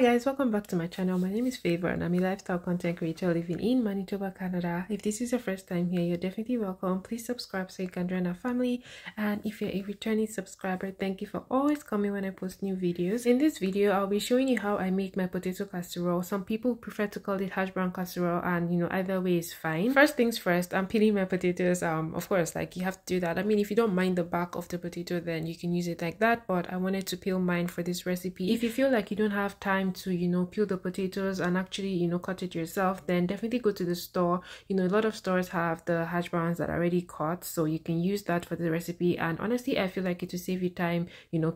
guys, welcome back to my channel. My name is Favor and I'm a lifestyle content creator living in Manitoba, Canada. If this is your first time here, you're definitely welcome. Please subscribe so you can join our family, and if you're a returning subscriber, thank you for always coming when I post new videos. In this video, I'll be showing you how I make my potato casserole. Some people prefer to call it hash brown casserole, and either way is fine. First things first, I'm peeling my potatoes. Of course, like, you have to do that. I mean, if you don't mind the back of the potato, then you can use it like that, but I wanted to peel mine for this recipe. If you feel like you don't have time to peel the potatoes and actually cut it yourself, then definitely go to the store. A lot of stores have the hash browns that are already cut, so you can use that for the recipe. And honestly, I feel like it will save you time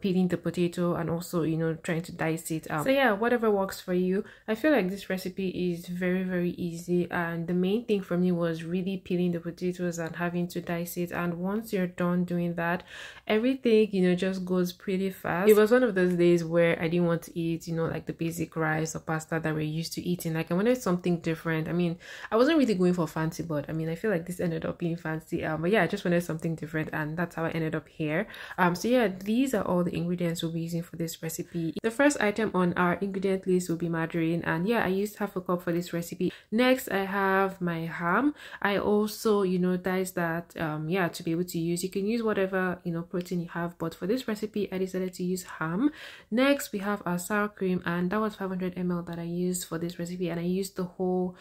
peeling the potato and also trying to dice it. So yeah, whatever works for you. I feel like this recipe is very easy, and the main thing for me was really peeling the potatoes and having to dice it. And once you're done doing that, everything just goes pretty fast. It was one of those days where I didn't want to eat like the basic rice or pasta that we're used to eating. Like, I wanted something different. I mean, I wasn't really going for fancy, but I mean, I feel like this ended up being fancy. But yeah, I just wanted something different, and that's how I ended up here. So yeah, these are all the ingredients we'll be using for this recipe. The first item on our ingredient list will be margarine, and yeah, I used half a cup for this recipe. Next, I have my ham. I also diced that yeah, to be able to use. You can use whatever protein you have, but for this recipe I decided to use ham. Next, we have our sour cream, and that was 500 ml that I used for this recipe, and I used the whole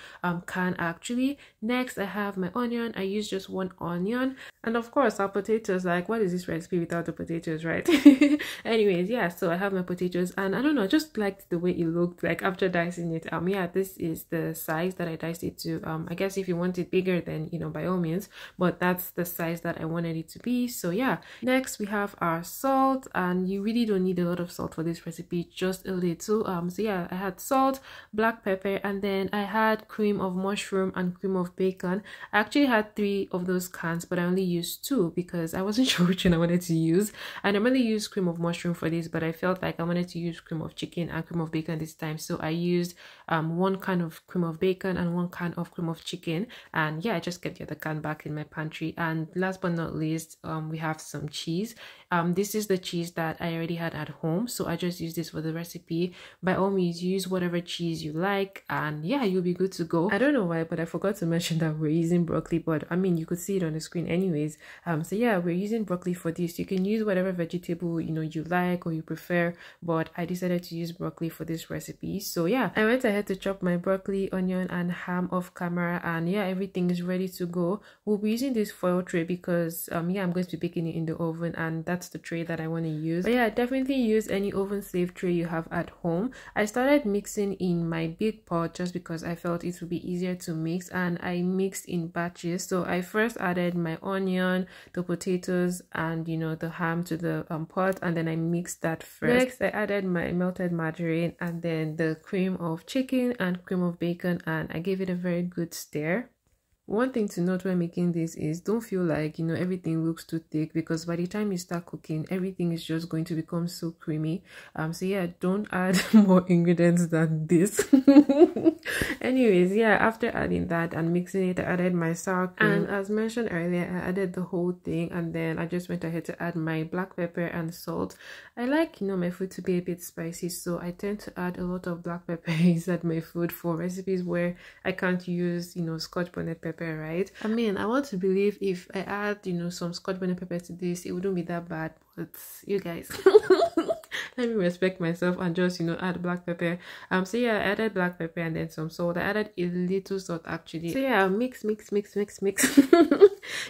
can actually. Next, I have my onion. I used just one onion, and of course our potatoes. Like, what is this recipe without the potatoes, right? Anyways, yeah, so I have my potatoes, and I don't know, I just liked the way it looked like after dicing it. Yeah, this is the size that I diced it to. I guess if you want it bigger, then by all means, but that's the size that I wanted it to be. So yeah, next we have our salt, and you really don't need a lot of salt for this recipe, just a little. So yeah, I had salt, black pepper, and then I had cream of mushroom and cream of bacon. I actually had 3 of those cans, but I only used 2 because I wasn't sure which one I wanted to use. I normally use cream of mushroom for this, but I felt like I wanted to use cream of chicken and cream of bacon this time, so I used 1 can of cream of bacon and 1 can of cream of chicken. And yeah, I just kept the other can back in my pantry. And last but not least, we have some cheese. This is the cheese that I already had at home, so I just use this for the recipe. By all means, use whatever cheese you like, and yeah, you'll be good to go. I don't know why, but I forgot to mention that we're using broccoli, but I mean, you could see it on the screen anyways. So yeah, we're using broccoli for this. You can use whatever vegetable you like or you prefer, but I decided to use broccoli for this recipe. So yeah, I went ahead to chop my broccoli, onion, and ham off camera, and yeah, everything is ready to go. We'll be using this foil tray because yeah, I'm going to be baking it in the oven, and that's the tray that I want to use. But yeah, definitely use any oven safe tray you have at home. I started mixing in my big pot just because I felt it would be easier to mix, and I mixed in batches. So I first added my onion, the potatoes, and the ham to the pot, and then I mixed that first. Next, I added my melted margarine and then the cream of chicken and cream of bacon, and I gave it a very good stir. One thing to note when making this is don't feel like everything looks too thick, because by the time you start cooking, everything is just going to become so creamy. So yeah, don't add more ingredients than this. Anyways, yeah, after adding that and mixing it, I added my sour cream, and as mentioned earlier, I added the whole thing, and then I just went ahead to add my black pepper and salt. I like my food to be a bit spicy, so I tend to add a lot of black pepper inside my food for recipes where I can't use Scotch bonnet pepper, right? I mean, I want to believe if I add some Scotch bonnet pepper to this, it wouldn't be that bad, but you guys let me respect myself and just add black pepper. So yeah, I added black pepper and then some salt. I added a little salt actually. So yeah, mix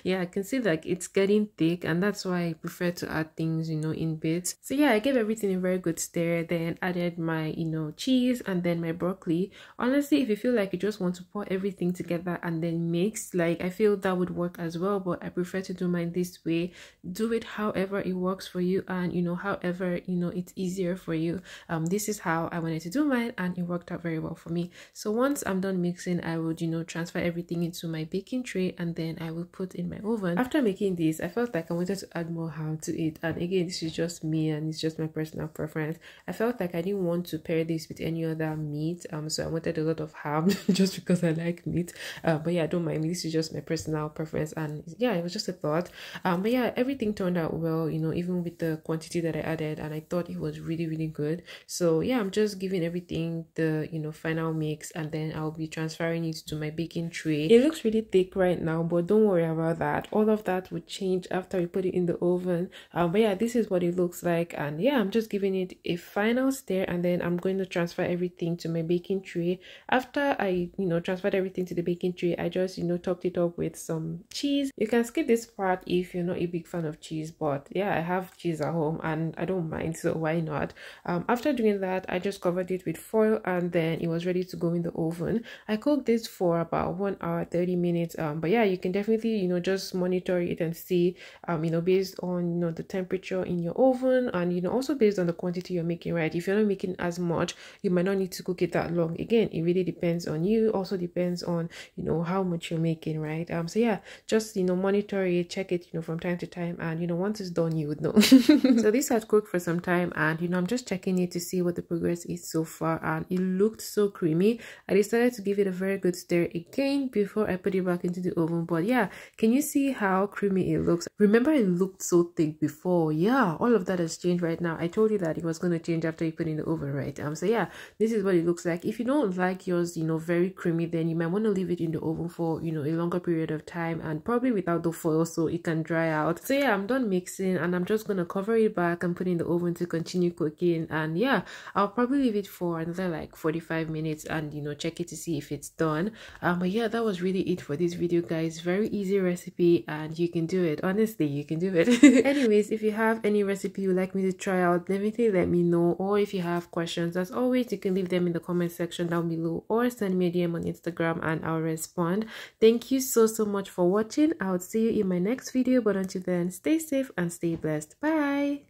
yeah, I can see like it's getting thick, and that's why I prefer to add things in bits. So yeah, I gave everything a very good stir, then added my cheese and then my broccoli. Honestly, if you feel like you just want to pour everything together and then mix, like, I feel that would work as well, but I prefer to do mine this way. Do it however it works for you, and however it's easier for you. This is how I wanted to do mine, and it worked out very well for me. So once I'm done mixing, I would transfer everything into my baking tray, and then I will put put in my oven. After making this, I felt like I wanted to add more ham to it, and again, this is just me and it's just my personal preference. I felt like I didn't want to pair this with any other meat, so I wanted a lot of ham just because I like meat. But yeah, don't mind me, this is just my personal preference, and yeah, it was just a thought. But yeah, everything turned out well, you know, even with the quantity that I added, and I thought it was really good. So yeah, I'm just giving everything the, you know, final mix, and then I'll be transferring it to my baking tray. It looks really thick right now, but don't worry about that. All of that would change after we put it in the oven. But yeah, this is what it looks like, and yeah, I'm just giving it a final stir, and then I'm going to transfer everything to my baking tray. After I, you know, transferred everything to the baking tray, I just, you know, topped it up with some cheese. You can skip this part if you're not a big fan of cheese, but yeah, I have cheese at home and I don't mind, so why not? After doing that, I just covered it with foil, and then it was ready to go in the oven. I cooked this for about 1 hour 30 minutes. But yeah, you can definitely, you know, just monitor it and see, you know, based on, you know, the temperature in your oven, and you know, also based on the quantity you're making, right? If you're not making as much, you might not need to cook it that long. Again, it really depends on you, also depends on, you know, how much you're making, right? So yeah, just, you know, monitor it, check it, you know, from time to time, and you know, once it's done, you would know. So this had cooked for some time, and you know, I'm just checking it to see what the progress is so far, and it looked so creamy. I decided to give it a very good stir again before I put it back into the oven. But yeah, can you see how creamy it looks? Remember, it looked so thick before. Yeah, all of that has changed right now. I told you that it was going to change after you put it in the oven, right? So yeah, this is what it looks like. If you don't like yours, you know, very creamy, then you might want to leave it in the oven for, you know, a longer period of time, and probably without the foil so it can dry out. So yeah, I'm done mixing, and I'm just gonna cover it back and put it in the oven to continue cooking. And yeah, I'll probably leave it for another like 45 minutes and, you know, check it to see if it's done. But yeah, that was really it for this video, guys. Very easy recipe, and you can do it. Honestly, you can do it. Anyways, if you have any recipe you'd like me to try out, definitely let me know. Or if you have questions, as always, you can leave them in the comment section down below, or send me a DM on Instagram and I'll respond. Thank you so much for watching. I'll see you in my next video, but until then, stay safe and stay blessed. Bye.